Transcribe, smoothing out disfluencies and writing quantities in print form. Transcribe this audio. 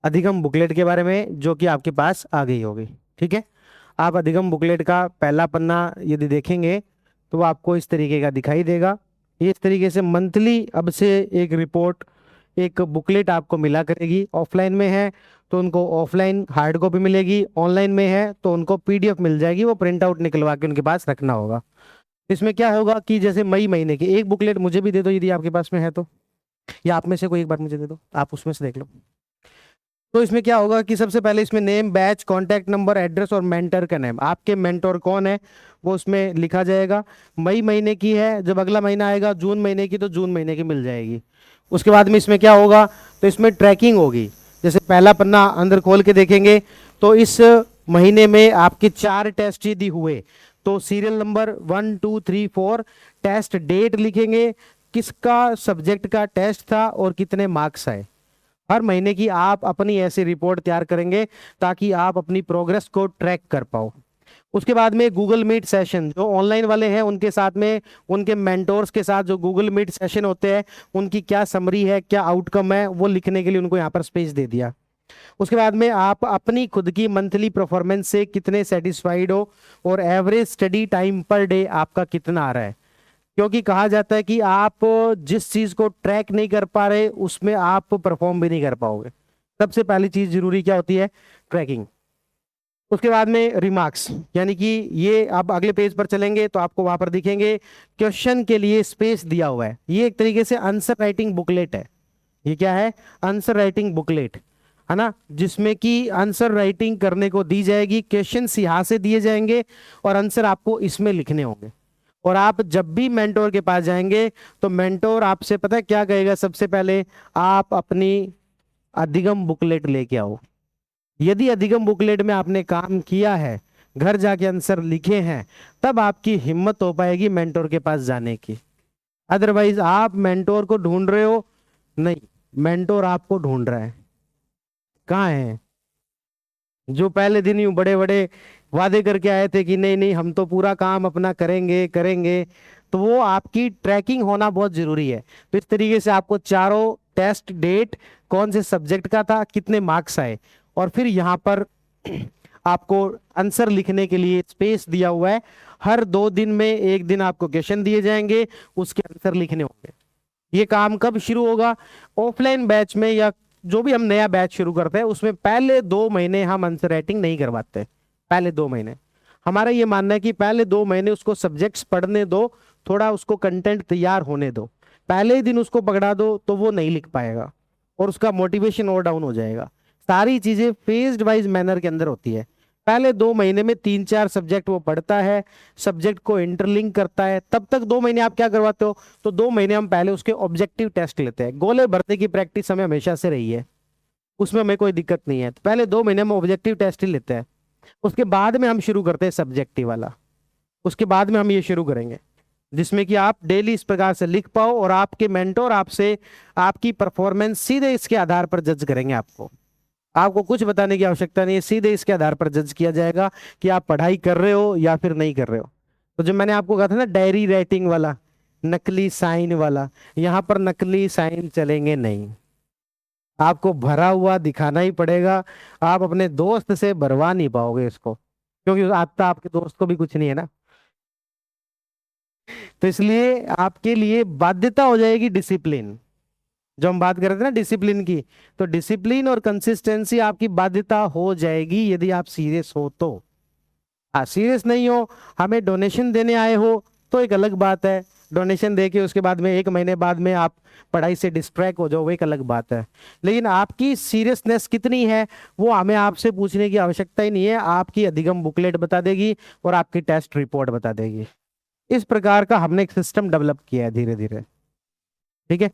अधिगम बुकलेट के बारे में, जो कि आपके पास आ गई होगी। ठीक है, आप अधिगम बुकलेट का पहला पन्ना यदि देखेंगे तो वो आपको इस तरीके का दिखाई देगा। ये इस तरीके से मंथली अब से एक रिपोर्ट, एक बुकलेट आपको मिला करेगी। ऑफलाइन में है तो उनको ऑफलाइन हार्ड कॉपी मिलेगी, ऑनलाइन में है तो उनको पीडीएफ मिल जाएगी, वो प्रिंट आउट निकलवा के उनके पास रखना होगा। इसमें क्या होगा कि जैसे मई महीने की एक बुकलेट मुझे भी दे दो यदि आपके पास में है तो, या आप में से कोई एक बार मुझे दे दो, आप उसमें से देख लो। तो इसमें क्या होगा कि सबसे पहले इसमें name, batch, contact number, address और मेंटर का नेम, आपके मेंटोर कौन है वो उसमें लिखा जाएगा। मई महीने की है, जब अगला महीना आएगा जून महीने की तो जून महीने की मिल जाएगी। उसके बाद में इसमें क्या होगा, तो इसमें ट्रैकिंग होगी। जैसे पहला पन्ना अंदर खोल के देखेंगे तो इस महीने में आपके 4 टेस्ट यदि हुए तो सीरियल नंबर 1 2 3 4, टेस्ट डेट लिखेंगे, किसका सब्जेक्ट का टेस्ट था और कितने मार्क्स आए। हर महीने की आप अपनी ऐसी रिपोर्ट तैयार करेंगे ताकि आप अपनी प्रोग्रेस को ट्रैक कर पाओ। उसके बाद में गूगल मीट सेशन, जो ऑनलाइन वाले हैं उनके साथ में, उनके मेंटोर्स के साथ जो गूगल मीट सेशन होते हैं उनकी क्या समरी है, क्या आउटकम है, वो लिखने के लिए उनको यहाँ पर स्पेस दे दिया। उसके बाद में आप अपनी खुद की मंथली परफॉर्मेंस से कितने सेटिस्फाइड हो और average study time per day आपका कितना आ रहा है। क्योंकि कहा जाता है कि आप जिस चीज को ट्रैक नहीं कर पा रहे उसमें आप परफॉर्म भी नहीं कर पाओगे। सबसे पहली चीज जरूरी क्या होती है, ट्रैकिंग। उसके बाद में रिमार्क्स, यानी कि ये आप अगले पेज पर चलेंगे तो आपको वहां पर दिखेंगे क्वेश्चन के लिए स्पेस दिया हुआ है। ये एक तरीके से आंसर राइटिंग बुकलेट है। ये क्या है, आंसर राइटिंग बुकलेट है ना, जिसमें कि आंसर राइटिंग करने को दी जाएगी, क्वेश्चन यहाँ से दिए जाएंगे और आंसर आपको इसमें लिखने होंगे। और आप जब भी मेंटोर के पास जाएंगे तो मेंटोर आपसे पता है क्या कहेगा, सबसे पहले आप अपनी अधिगम बुकलेट लेके आओ। यदि अधिगम बुकलेट में आपने काम किया है, घर जाके आंसर लिखे हैं, तब आपकी हिम्मत हो पाएगी मेंटोर के पास जाने की। अदरवाइज आप मेंटोर को ढूंढ रहे हो, नहीं, मेंटोर आपको ढूंढ रहा है। कहाँ है जो पहले दिन यूं बड़े बड़े वादे करके आए थे कि नहीं नहीं हम तो पूरा काम अपना करेंगे करेंगे, तो वो आपकी ट्रैकिंग होना बहुत जरूरी है। तो इस तरीके से आपको चारों टेस्ट डेट, कौन से सब्जेक्ट का था, कितने मार्क्स आए, और फिर यहाँ पर आपको आंसर लिखने के लिए स्पेस दिया हुआ है। हर 2 दिन में एक दिन आपको क्वेश्चन दिए जाएंगे, उसके आंसर लिखने होंगे। ये काम कब शुरू होगा, ऑफलाइन बैच में या जो भी हम नया बैच शुरू करते हैं उसमें पहले 2 महीने हम आंसर राइटिंग नहीं करवाते। पहले 2 महीने हमारा ये मानना है कि पहले 2 महीने उसको सब्जेक्ट्स पढ़ने दो, थोड़ा उसको कंटेंट तैयार होने दो। पहले ही दिन उसको पकड़ा दो तो वो नहीं लिख पाएगा और उसका मोटिवेशन और डाउन हो जाएगा। सारी चीजें फेज्ड वाइज मैनर के अंदर होती है। पहले 2 महीने में 3 4 सब्जेक्ट वो पढ़ता है, सब्जेक्ट को इंटरलिंक करता है। तब तक 2 महीने आप क्या करवाते हो, तो 2 महीने हम पहले उसके ऑब्जेक्टिव टेस्ट लेते हैं। गोले भरने की प्रैक्टिस हमें हमेशा से रही है, उसमें हमें कोई दिक्कत नहीं है। तो पहले 2 महीने हम ऑब्जेक्टिव टेस्ट ही लेते हैं, उसके बाद में हम शुरू करते हैं सब्जेक्टिव वाला। उसके बाद में हम ये शुरू करेंगे जिसमें कि आप डेली इस प्रकार से लिख पाओ और आपके मेंटोर आपसे आपकी परफॉर्मेंस सीधे इसके आधार पर जज करेंगे। आपको आपको कुछ बताने की आवश्यकता नहीं है, सीधे इसके आधार पर जज किया जाएगा कि आप पढ़ाई कर रहे हो या फिर नहीं कर रहे हो। तो जो मैंने आपको कहा था ना डायरी राइटिंग वाला, नकली साइन वाला, यहाँ पर नकली साइन चलेंगे नहीं। आपको भरा हुआ दिखाना ही पड़ेगा। आप अपने दोस्त से भरवा नहीं पाओगे इसको, क्योंकि आता आपके दोस्त को भी कुछ नहीं है ना। तो इसलिए आपके लिए बाध्यता हो जाएगी डिसिप्लिन। जो हम बात कर रहे थे ना डिसिप्लिन की, तो डिसिप्लिन और कंसिस्टेंसी आपकी बाध्यता हो जाएगी यदि आप सीरियस हो तो। सीरियस नहीं हो, हमें डोनेशन देने आए हो तो एक अलग बात है। डोनेशन दे के उसके बाद में 1 महीने बाद में आप पढ़ाई से डिस्ट्रैक्ट हो जाओ, वो एक अलग बात है। लेकिन आपकी सीरियसनेस कितनी है वो हमें आपसे पूछने की आवश्यकता ही नहीं है, आपकी अधिगम बुकलेट बता देगी और आपकी टेस्ट रिपोर्ट बता देगी। इस प्रकार का हमने एक सिस्टम डेवलप किया है धीरे धीरे। ठीक है,